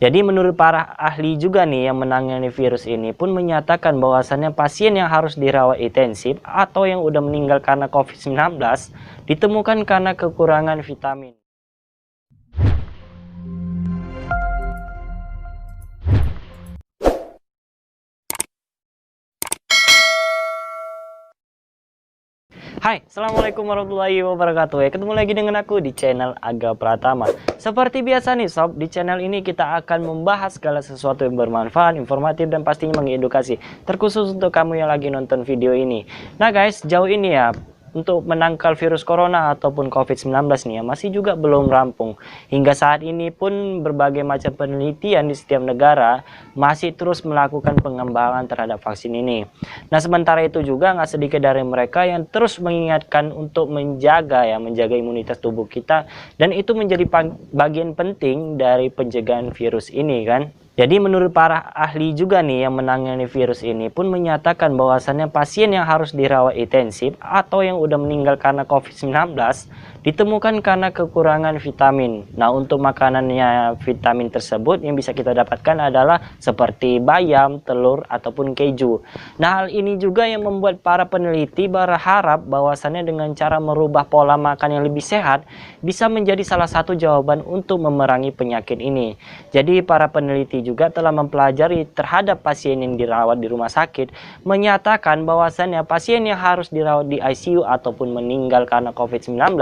Jadi menurut para ahli juga nih yang menangani virus ini pun menyatakan bahwasannya pasien yang harus dirawat intensif atau yang udah meninggal karena COVID-19 ditemukan karena kekurangan vitamin. Hai, Assalamualaikum warahmatullahi wabarakatuh. Ketemu lagi dengan aku di channel Aga Pratama. Seperti biasa nih sob, di channel ini kita akan membahas segala sesuatu yang bermanfaat, informatif, dan pastinya mengedukasi. Terkhusus untuk kamu yang lagi nonton video ini. Nah guys, jauh ini ya, untuk menangkal virus corona ataupun COVID-19 nih ya, masih juga belum rampung. Hingga saat ini pun berbagai macam penelitian di setiap negara masih terus melakukan pengembangan terhadap vaksin ini. Nah sementara itu juga nggak sedikit dari mereka yang terus mengingatkan untuk menjaga imunitas tubuh kita, dan itu menjadi bagian penting dari pencegahan virus ini kan. Jadi menurut para ahli juga nih yang menangani virus ini pun menyatakan bahwasannya pasien yang harus dirawat intensif atau yang udah meninggal karena COVID-19 ditemukan karena kekurangan vitamin. Nah untuk makanannya vitamin tersebut yang bisa kita dapatkan adalah seperti bayam, telur, ataupun keju. Nah hal ini juga yang membuat para peneliti berharap bahwasannya dengan cara merubah pola makan yang lebih sehat bisa menjadi salah satu jawaban untuk memerangi penyakit ini. Jadi para peneliti juga telah mempelajari terhadap pasien yang dirawat di rumah sakit, menyatakan bahwasannya pasien yang harus dirawat di ICU ataupun meninggal karena COVID-19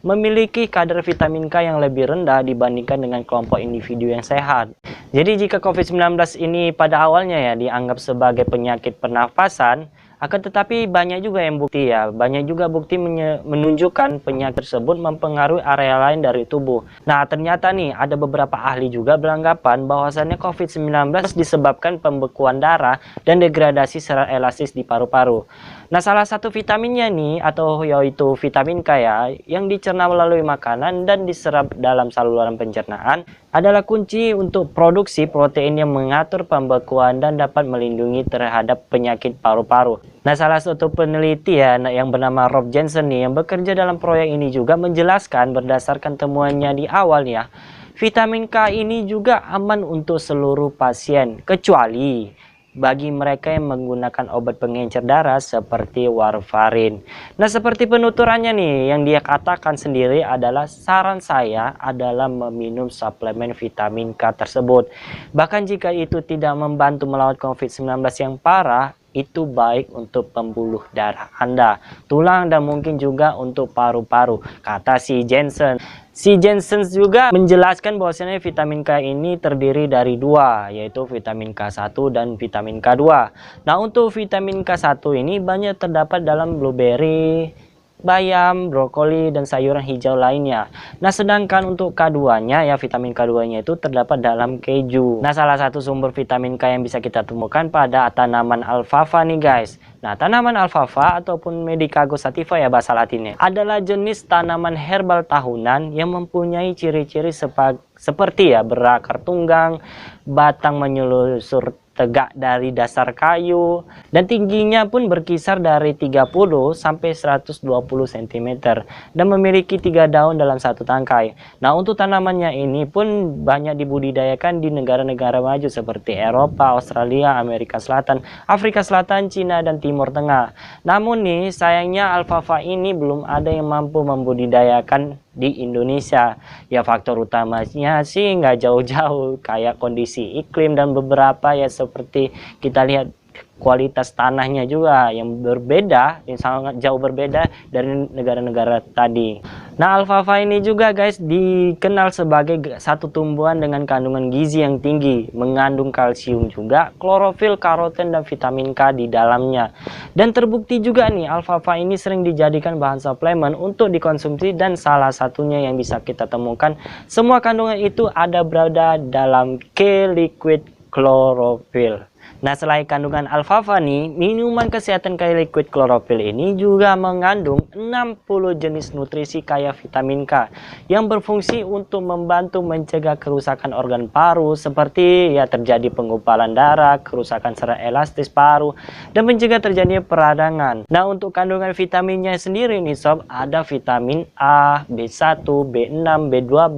memiliki kadar vitamin K yang lebih rendah dibandingkan dengan kelompok individu yang sehat. Jadi jika COVID-19 ini pada awalnya ya dianggap sebagai penyakit pernafasan, akan tetapi banyak juga yang bukti banyak juga bukti menunjukkan penyakit tersebut mempengaruhi area lain dari tubuh. Nah ternyata nih ada beberapa ahli juga beranggapan bahwasannya COVID-19 disebabkan pembekuan darah dan degradasi serat elastis di paru-paru. Nah salah satu vitaminnya nih atau yaitu vitamin K ya, yang dicerna melalui makanan dan diserap dalam saluran pencernaan adalah kunci untuk produksi protein yang mengatur pembekuan dan dapat melindungi terhadap penyakit paru-paru. Nah salah satu peneliti yang bernama Rob Jensen nih yang bekerja dalam proyek ini juga menjelaskan berdasarkan temuannya di awal ya, vitamin K ini juga aman untuk seluruh pasien kecuali bagi mereka yang menggunakan obat pengencer darah seperti warfarin. Nah seperti penuturannya nih yang dia katakan sendiri adalah saran saya adalah meminum suplemen vitamin K tersebut. Bahkan jika itu tidak membantu melawan COVID-19 yang parah, itu baik untuk pembuluh darah Anda, tulang, dan mungkin juga untuk paru-paru, kata si Jensen. Si Jensen juga menjelaskan bahwasanya vitamin K ini terdiri dari dua, yaitu vitamin K1 dan vitamin K2. Nah untuk vitamin K1 ini banyak terdapat dalam blueberry, bayam, brokoli, dan sayuran hijau lainnya. Nah sedangkan untuk K2-nya ya, vitamin K2-nya itu terdapat dalam keju. Nah salah satu sumber vitamin K yang bisa kita temukan pada tanaman alfalfa nih guys. Nah tanaman alfalfa ataupun Medicago sativa ya bahasa latinnya adalah jenis tanaman herbal tahunan yang mempunyai ciri-ciri seperti berakar tunggang, batang menyelusur tegak dari dasar kayu, dan tingginya pun berkisar dari 30 sampai 120 cm dan memiliki 3 daun dalam satu tangkai. Nah untuk tanamannya ini pun banyak dibudidayakan di negara-negara maju seperti Eropa, Australia, Amerika Selatan, Afrika Selatan, Cina, dan Timur Tengah. Namun nih sayangnya alfalfa ini belum ada yang mampu membudidayakan di Indonesia. Ya faktor utamanya sih nggak jauh-jauh kayak kondisi iklim dan beberapa ya seperti kita lihat kualitas tanahnya juga yang berbeda, yang sangat jauh berbeda dari negara-negara tadi. Nah alfalfa ini juga guys dikenal sebagai satu tumbuhan dengan kandungan gizi yang tinggi, mengandung kalsium juga, klorofil, karoten, dan vitamin K di dalamnya. Dan terbukti juga nih alfalfa ini sering dijadikan bahan suplemen untuk dikonsumsi, dan salah satunya yang bisa kita temukan semua kandungan itu berada dalam K-liquid klorofil. Nah, selain kandungan alfalfa nih, minuman kesehatan kayak liquid chlorophyll ini juga mengandung 60 jenis nutrisi kaya vitamin K yang berfungsi untuk membantu mencegah kerusakan organ paru seperti ya terjadi penggumpalan darah, kerusakan serat elastis paru, dan mencegah terjadinya peradangan. Nah, untuk kandungan vitaminnya sendiri nih sob, ada vitamin A, B1, B6, B12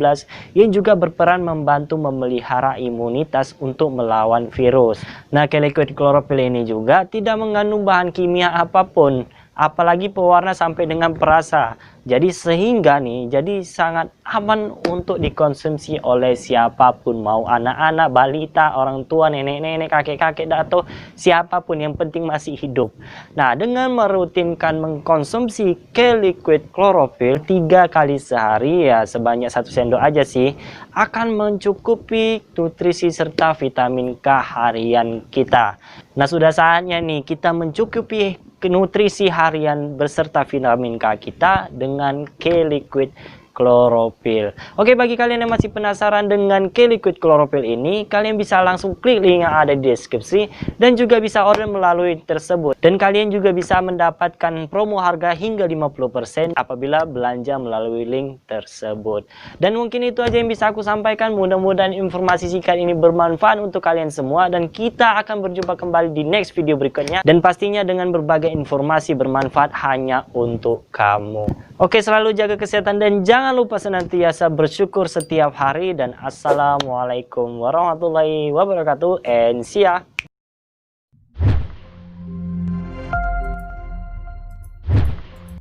yang juga berperan membantu memelihara imunitas untuk melawan virus. Nah, liquid chlorophyll ini juga tidak mengandung bahan kimia apapun, apalagi pewarna sampai dengan perasa. Jadi sehingga nih, jadi sangat aman untuk dikonsumsi oleh siapapun, mau anak-anak, balita, orang tua, nenek-nenek, kakek-kakek, atau siapapun yang penting masih hidup. Nah, dengan merutinkan mengkonsumsi liquid chlorophyll 3 kali sehari ya sebanyak 1 sendok aja sih, akan mencukupi nutrisi serta vitamin K harian kita. Nah, sudah saatnya nih kita mencukupi nutrisi harian beserta vitamin K kita dengan liquid chlorophyll. Oke, bagi kalian yang masih penasaran dengan liquid chlorophyll ini, kalian bisa langsung klik link yang ada di deskripsi dan juga bisa order melalui tersebut. Dan kalian juga bisa mendapatkan promo harga hingga 50% apabila belanja melalui link tersebut. Dan mungkin itu aja yang bisa aku sampaikan. Mudah-mudahan informasi singkat ini bermanfaat untuk kalian semua dan kita akan berjumpa kembali di next video berikutnya dan pastinya dengan berbagai informasi bermanfaat hanya untuk kamu. Oke, selalu jaga kesehatan dan jangan lupa senantiasa bersyukur setiap hari dan assalamualaikum warahmatullahi wabarakatuh and see ya.